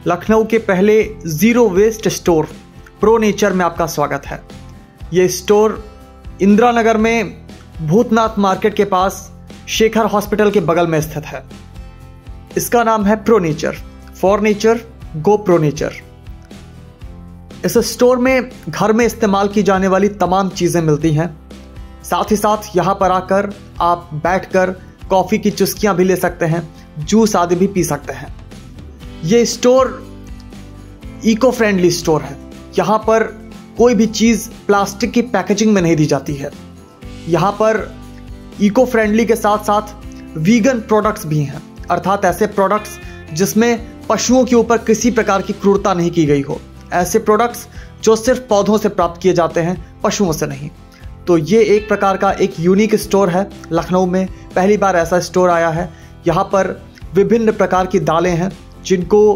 लखनऊ के पहले zero waste store Pro Nature में आपका स्वागत है। ये स्टोर इंदिरा नगर में भूतनाथ मार्केट के पास शेखर हॉस्पिटल के बगल में स्थित है। इसका नाम है pro nature, for nature go pro nature. इस स्टोर में घर में इस्तेमाल की जाने वाली तमाम चीज़ें मिलती हैं। साथ ही साथ यहाँ पर आकर आप बैठकर कॉफ़ी की चुस्कियाँ भी ले सकते हैं, जूस आदि भी पी सकते हैं। ये स्टोर इको फ्रेंडली स्टोर है। यहाँ पर कोई भी चीज़ प्लास्टिक की पैकेजिंग में नहीं दी जाती है। यहाँ पर इको फ्रेंडली के साथ साथ वीगन प्रोडक्ट्स भी हैं, अर्थात ऐसे प्रोडक्ट्स जिसमें पशुओं के ऊपर किसी प्रकार की क्रूरता नहीं की गई हो। ऐसे प्रोडक्ट्स जो सिर्फ पौधों से प्राप्त किए जाते हैं, पशुओं से नहीं। तो ये एक प्रकार का एक यूनिक स्टोर है। लखनऊ में पहली बार ऐसा स्टोर आया है। यहाँ पर विभिन्न प्रकार की दालें हैं जिनको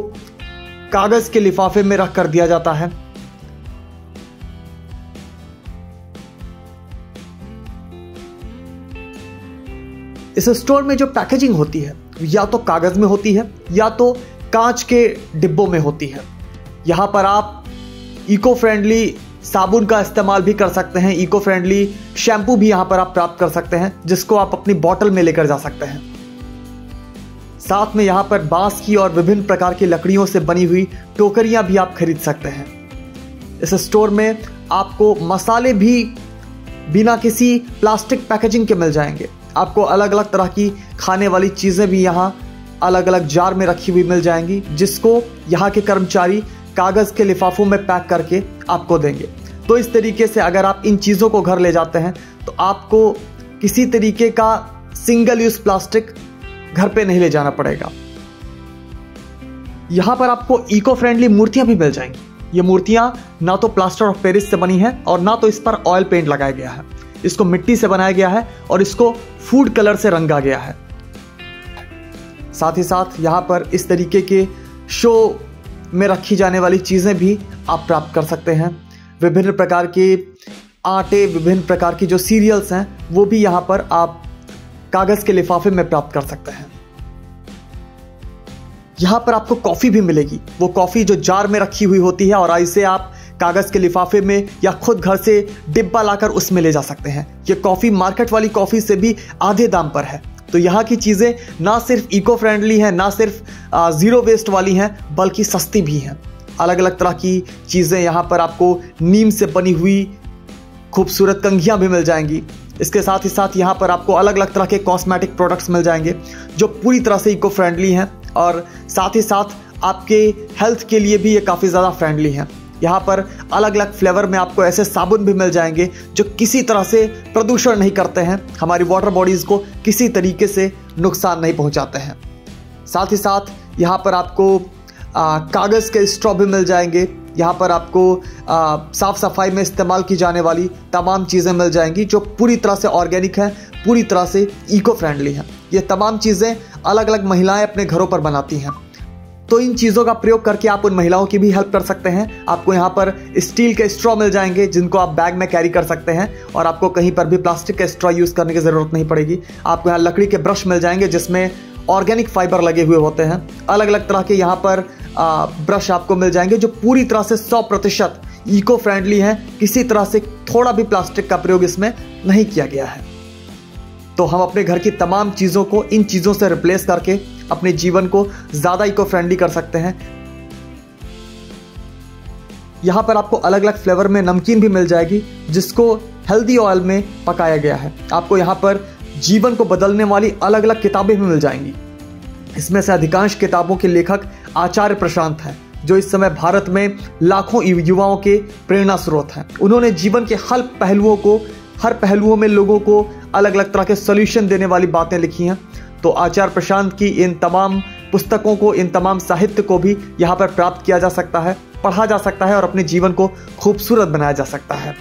कागज़ के लिफाफे में रख कर दिया जाता है। इस स्टोर में जो पैकेजिंग होती है या तो कागज़ में होती है या तो कांच के डिब्बों में होती है। यहाँ पर आप इको फ्रेंडली साबुन का इस्तेमाल भी कर सकते हैं। इको फ्रेंडली शैम्पू भी यहाँ पर आप प्राप्त कर सकते हैं, जिसको आप अपनी बोतल में लेकर जा सकते हैं। साथ में यहाँ पर बांस की और विभिन्न प्रकार की लकड़ियों से बनी हुई टोकरियाँ भी आप खरीद सकते हैं। इस स्टोर में आपको मसाले भी बिना किसी प्लास्टिक पैकेजिंग के मिल जाएंगे। आपको अलग अलग तरह की खाने वाली चीज़ें भी यहाँ अलग अलग जार में रखी हुई मिल जाएंगी, जिसको यहाँ के कर्मचारी कागज़ के लिफाफों में पैक करके आपको देंगे। तो इस तरीके से अगर आप इन चीज़ों को घर ले जाते हैं तो आपको किसी तरीके का सिंगल यूज़ प्लास्टिक घर पे नहीं ले जाना पड़ेगा। यहाँ पर आपको इको फ्रेंडली मूर्तियाँ भी मिल जाएंगी। ये मूर्तियाँ ना तो प्लास्टर ऑफ पेरिस से बनी है और ना तो इस पर ऑयल पेंट लगाया गया है। इसको मिट्टी से बनाया गया है और इसको फूड कलर से रंगा गया है। साथ ही साथ यहाँ पर इस तरीके के शो में रखी जाने वाली चीज़ें भी आप प्राप्त कर सकते हैं। विभिन्न प्रकार के आटे, विभिन्न प्रकार की जो सीरियल्स हैं, वो भी यहाँ पर आप कागज़ के लिफाफे में प्राप्त कर सकते हैं। यहाँ पर आपको कॉफ़ी भी मिलेगी। वो कॉफ़ी जो जार में रखी हुई होती है और इसे आप कागज़ के लिफाफे में या खुद घर से डिब्बा लाकर उसमें ले जा सकते हैं। ये कॉफ़ी मार्केट वाली कॉफ़ी से भी आधे दाम पर है। तो यहाँ की चीज़ें ना सिर्फ इको फ्रेंडली हैं, ना सिर्फ ज़ीरो वेस्ट वाली हैं, बल्कि सस्ती भी हैं। अलग अलग तरह की चीज़ें यहाँ पर आपको नीम से बनी हुई खूबसूरत कंघियाँ भी मिल जाएंगी। इसके साथ ही साथ यहाँ पर आपको अलग अलग तरह के कॉस्मेटिक प्रोडक्ट्स मिल जाएंगे जो पूरी तरह से इको फ्रेंडली हैं और साथ ही साथ आपके हेल्थ के लिए भी ये काफ़ी ज़्यादा फ्रेंडली हैं। यहाँ पर अलग अलग फ्लेवर में आपको ऐसे साबुन भी मिल जाएंगे जो किसी तरह से प्रदूषण नहीं करते हैं, हमारी वाटर बॉडीज़ को किसी तरीके से नुकसान नहीं पहुँचाते हैं। साथ ही साथ यहाँ पर आपको कागज़ के स्ट्रॉ भी मिल जाएंगे। यहाँ पर आपको साफ़ सफाई में इस्तेमाल की जाने वाली तमाम चीज़ें मिल जाएंगी जो पूरी तरह से ऑर्गेनिक हैं, पूरी तरह से इको फ्रेंडली हैं। ये तमाम चीज़ें अलग अलग महिलाएं अपने घरों पर बनाती हैं। तो इन चीज़ों का प्रयोग करके आप उन महिलाओं की भी हेल्प कर सकते हैं। आपको यहाँ पर स्टील के स्ट्रॉ मिल जाएंगे जिनको आप बैग में कैरी कर सकते हैं और आपको कहीं पर भी प्लास्टिक का स्ट्रॉ यूज़ करने की ज़रूरत नहीं पड़ेगी। आपको यहाँ लकड़ी के ब्रश मिल जाएंगे जिसमें ऑर्गेनिक फाइबर लगे हुए होते हैं। अलग अलग तरह के यहाँ पर ब्रश आपको मिल जाएंगे जो पूरी तरह से 100% इको फ्रेंडली हैं। किसी तरह से थोड़ा भी प्लास्टिक का प्रयोग इसमें नहीं किया गया है। तो हम अपने घर की तमाम चीज़ों को इन चीज़ों से रिप्लेस करके अपने जीवन को ज़्यादा इको फ्रेंडली कर सकते हैं। यहाँ पर आपको अलग अलग फ्लेवर में नमकीन भी मिल जाएगी जिसको हेल्दी ऑयल में पकाया गया है। आपको यहाँ पर जीवन को बदलने वाली अलग अलग किताबें भी मिल जाएंगी। इसमें से अधिकांश किताबों के लेखक आचार्य प्रशांत हैं, जो इस समय भारत में लाखों युवाओं के प्रेरणा स्रोत हैं। उन्होंने जीवन के हर पहलुओं में लोगों को अलग अलग तरह के सॉल्यूशन देने वाली बातें लिखी हैं। तो आचार्य प्रशांत की इन तमाम पुस्तकों को, इन तमाम साहित्य को भी यहाँ पर प्राप्त किया जा सकता है, पढ़ा जा सकता है और अपने जीवन को खूबसूरत बनाया जा सकता है।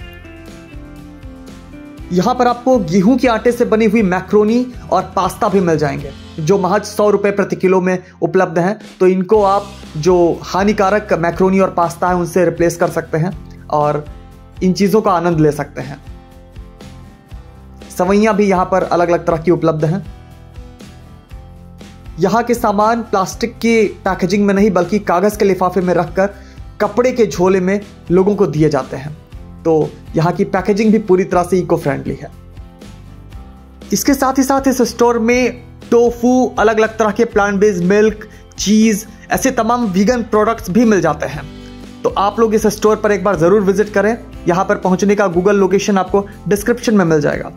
यहाँ पर आपको गेहूं के आटे से बनी हुई मैक्रोनी और पास्ता भी मिल जाएंगे जो महज 100 रुपये प्रति किलो में उपलब्ध हैं। तो इनको आप जो हानिकारक मैक्रोनी और पास्ता है उनसे रिप्लेस कर सकते हैं और इन चीज़ों का आनंद ले सकते हैं। सवैयाँ भी यहाँ पर अलग अलग तरह की उपलब्ध हैं। यहाँ के सामान प्लास्टिक के पैकेजिंग में नहीं बल्कि कागज़ के लिफाफे में रखकर कपड़े के झोले में लोगों को दिए जाते हैं। तो यहाँ की पैकेजिंग भी पूरी तरह से इको फ्रेंडली है। इसके साथ ही साथ इस स्टोर में टोफू, अलग अलग तरह के प्लांट बेस्ड मिल्क, चीज़, ऐसे तमाम वीगन प्रोडक्ट्स भी मिल जाते हैं। तो आप लोग इस स्टोर पर एक बार ज़रूर विजिट करें। यहाँ पर पहुँचने का गूगल लोकेशन आपको डिस्क्रिप्शन में मिल जाएगा।